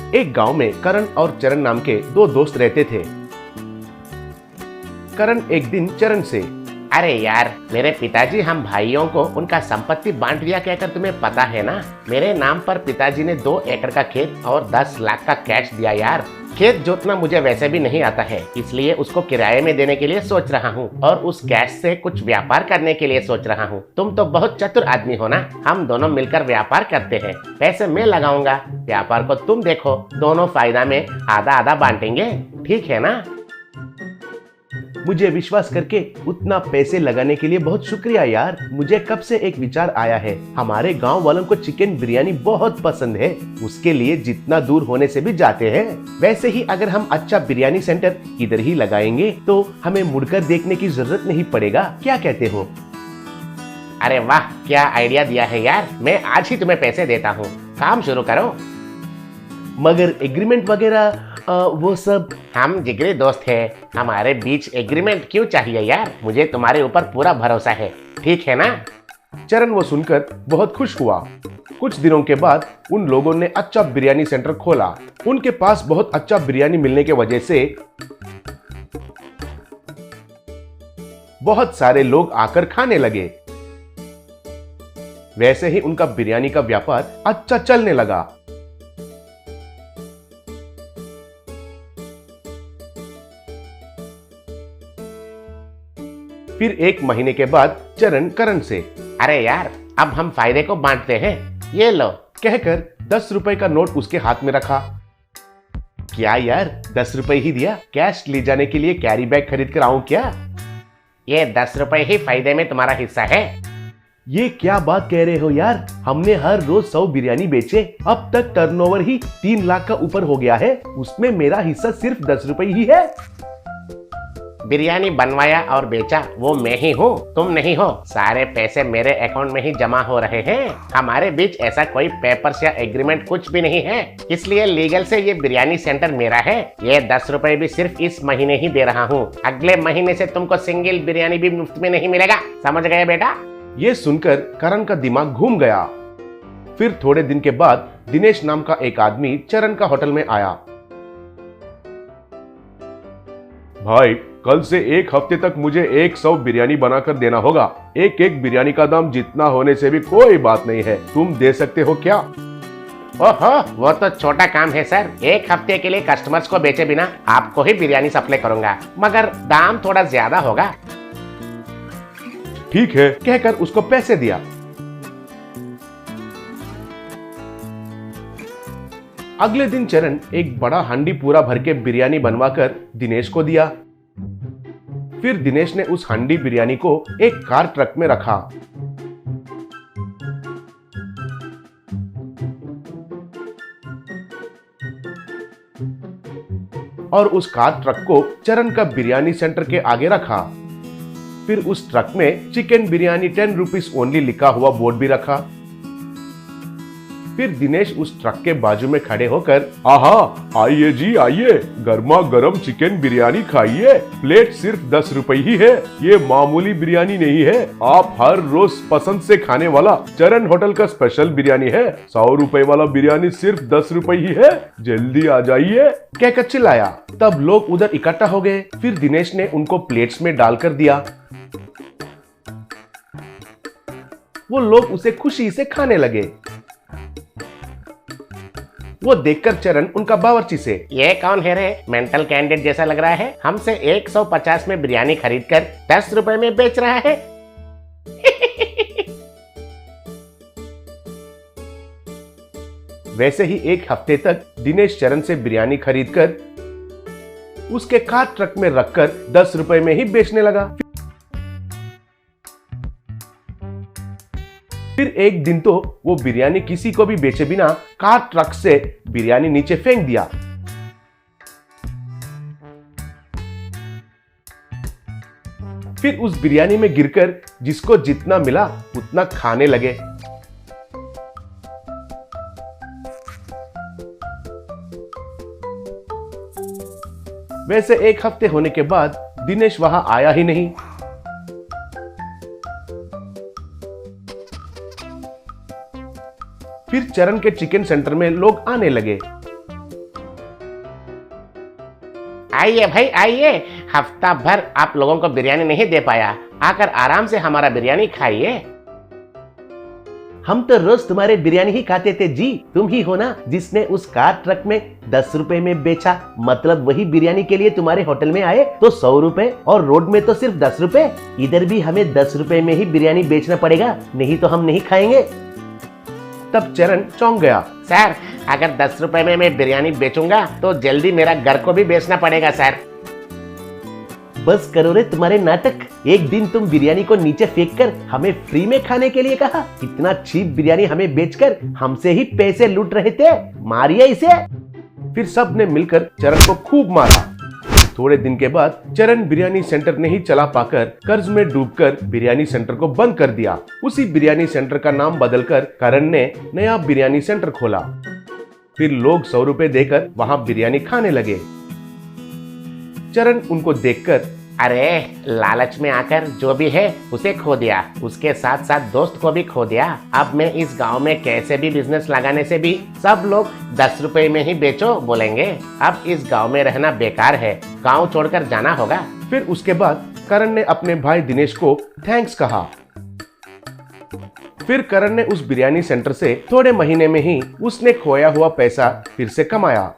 एक गांव में करण और चरण नाम के दो दोस्त रहते थे। करण एक दिन चरण से, अरे यार, मेरे पिताजी हम भाइयों को उनका संपत्ति बांट दिया कहकर तुम्हें पता है ना। मेरे नाम पर पिताजी ने 2 एकड़ का खेत और 10 लाख का कैश दिया यार। खेत जोतना मुझे वैसे भी नहीं आता है, इसलिए उसको किराए में देने के लिए सोच रहा हूँ और उस कैश से कुछ व्यापार करने के लिए सोच रहा हूँ। तुम तो बहुत चतुर आदमी हो ना, हम दोनों मिलकर व्यापार करते हैं। पैसे मैं लगाऊंगा, व्यापार को तुम देखो, दोनों फायदा में आधा आधा बांटेंगे, ठीक है ना? मुझे विश्वास करके उतना पैसे लगाने के लिए बहुत शुक्रिया यार। मुझे कब से एक विचार आया है, हमारे गांव वालों को चिकन बिरयानी बहुत पसंद है, उसके लिए जितना दूर होने से भी जाते हैं। वैसे ही अगर हम अच्छा बिरयानी सेंटर इधर ही लगाएंगे तो हमें मुड़कर देखने की जरूरत नहीं पड़ेगा, क्या कहते हो? अरे वाह, क्या आइडिया दिया है यार। मैं आज ही तुम्हें पैसे देता हूँ, काम शुरू करो। मगर एग्रीमेंट वगैरह वो सब? हम जिगरी दोस्त हैं, हमारे बीच एग्रीमेंट क्यों चाहिए यार? मुझे तुम्हारे ऊपर पूरा भरोसा है, ठीक है ना? चरण वो सुनकर बहुत खुश हुआ। कुछ दिनों के बाद उन लोगों ने अच्छा बिरयानी सेंटर खोला। उनके पास बहुत अच्छा बिरयानी मिलने के वजह से बहुत सारे लोग आकर खाने लगे। वैसे ही उनका बिरयानी का व्यापार अच्छा चलने लगा। फिर 1 महीने के बाद चरण करण से, अरे यार, अब हम फायदे को बांटते हैं, ये लो, कहकर 10 रुपए का नोट उसके हाथ में रखा। क्या यार, 10 रुपए ही दिया? कैश ले जाने के लिए कैरी बैग खरीद कर आऊं क्या? ये 10 रुपए ही फायदे में तुम्हारा हिस्सा है। ये क्या बात कह रहे हो यार? हमने हर रोज 100 बिरयानी बेचे, अब तक टर्नओवर ही 3 लाख का ऊपर हो गया है, उसमें मेरा हिस्सा सिर्फ 10 रुपए ही है। बिरयानी बनवाया और बेचा वो मैं ही हूँ, तुम नहीं हो। सारे पैसे मेरे अकाउंट में ही जमा हो रहे हैं। हमारे बीच ऐसा कोई पेपर्स या एग्रीमेंट कुछ भी नहीं है, इसलिए लीगल से ये बिरयानी सेंटर मेरा है। ये 10 रुपए भी सिर्फ इस महीने ही दे रहा हूँ, अगले महीने से तुमको सिंगल बिरयानी भी मुफ्त में नहीं मिलेगा, समझ गए बेटा? ये सुनकर करण का दिमाग घूम गया। फिर थोड़े दिन के बाद दिनेश नाम का एक आदमी चरण का होटल में आया। भाई, कल से 1 हफ्ते तक मुझे 100 बिरयानी बनाकर देना होगा। एक एक बिरयानी का दाम जितना होने से भी कोई बात नहीं है, तुम दे सकते हो क्या? ओहो, वो तो छोटा काम है सर। 1 हफ्ते के लिए कस्टमर्स को बेचे बिना आपको ही बिरयानी सप्लाई करूंगा, मगर दाम थोड़ा ज्यादा होगा। ठीक है, कहकर उसको पैसे दिया। अगले दिन चरण एक बड़ा हांडी पूरा भर के बिरयानी बनवाकर दिनेश को दिया। फिर दिनेश ने उस हांडी बिरयानी को एक कार ट्रक में रखा। और उस कार ट्रक को चरण का बिरयानी सेंटर के आगे रखा। फिर उस ट्रक में चिकन बिरयानी 10 रुपीज ओनली लिखा हुआ बोर्ड भी रखा। फिर दिनेश उस ट्रक के बाजू में खड़े होकर, आहा, आइए जी आइए, गर्मा गर्म चिकन बिरयानी खाइए, प्लेट सिर्फ 10 रुपए ही है। ये मामूली बिरयानी नहीं है, आप हर रोज पसंद से खाने वाला चरण होटल का स्पेशल बिरयानी है। 100 रुपए वाला बिरयानी सिर्फ 10 रुपए ही है, जल्दी आ जाइए, कहकर चिल्लाया। तब लोग उधर इकट्ठा हो गए। फिर दिनेश ने उनको प्लेट्स में डालकर दिया। वो लोग उसे खुशी से खाने लगे। वो देखकर चरण उनका बावर्ची से, ये कौन है रे? मेंटल कैंडिडेट जैसा लग रहा है। हमसे 150 में बिरयानी खरीद कर 10 रुपए में बेच रहा है। वैसे ही 1 हफ्ते तक दिनेश चरण से बिरयानी खरीदकर उसके कार ट्रक में रखकर 10 रुपए में ही बेचने लगा। फिर एक दिन तो वो बिरयानी किसी को भी बेचे बिना कार ट्रक से बिरयानी नीचे फेंक दिया। फिर उस बिरयानी में गिरकर जिसको जितना मिला उतना खाने लगे। वैसे 1 हफ्ते होने के बाद दिनेश वहां आया ही नहीं। फिर चरण के चिकन सेंटर में लोग आने लगे। आइए भाई आइए, हफ्ता भर आप लोगों को बिरयानी नहीं दे पाया, आकर आराम से हमारा बिरयानी खाइए। हम तो रोज तुम्हारे बिरयानी ही खाते थे जी। तुम ही हो ना जिसने उस कार ट्रक में 10 रुपए में बेचा। मतलब वही बिरयानी के लिए तुम्हारे होटल में आए तो 100 रुपए और रोड में तो सिर्फ 10 रुपए। इधर भी हमें 10 रुपए में ही बिरयानी बेचना पड़ेगा, नहीं तो हम नहीं खाएंगे। तब चरण चौंक गया। सर, अगर 10 रुपए में मैं बिरयानी बेचूंगा तो जल्दी मेरा घर को भी बेचना पड़ेगा सर। बस करो रे तुम्हारे नाटक। एक दिन तुम बिरयानी को नीचे फेंक कर हमें फ्री में खाने के लिए कहा। इतना चीप बिरयानी हमें बेचकर हमसे ही पैसे लूट रहे थे। मारिए इसे। फिर सब ने मिलकर चरण को खूब मारा। थोड़े दिन के बाद चरण बिरयानी सेंटर नहीं चला पाकर कर्ज में डूबकर बिरयानी सेंटर को बंद कर दिया। उसी बिरयानी सेंटर का नाम बदलकर करण ने नया बिरयानी सेंटर खोला। फिर लोग 100 रुपए देकर वहां बिरयानी खाने लगे। चरण उनको देखकर, अरे लालच में आकर जो भी है उसे खो दिया, उसके साथ साथ दोस्त को भी खो दिया। अब मैं इस गांव में कैसे भी बिजनेस लगाने से भी सब लोग 10 रुपए में ही बेचो बोलेंगे। अब इस गांव में रहना बेकार है, गांव छोड़कर जाना होगा। फिर उसके बाद करण ने अपने भाई दिनेश को थैंक्स कहा। फिर करण ने उस बिरयानी सेंटर से थोड़े महीने में ही उसने खोया हुआ पैसा फिर से कमाया।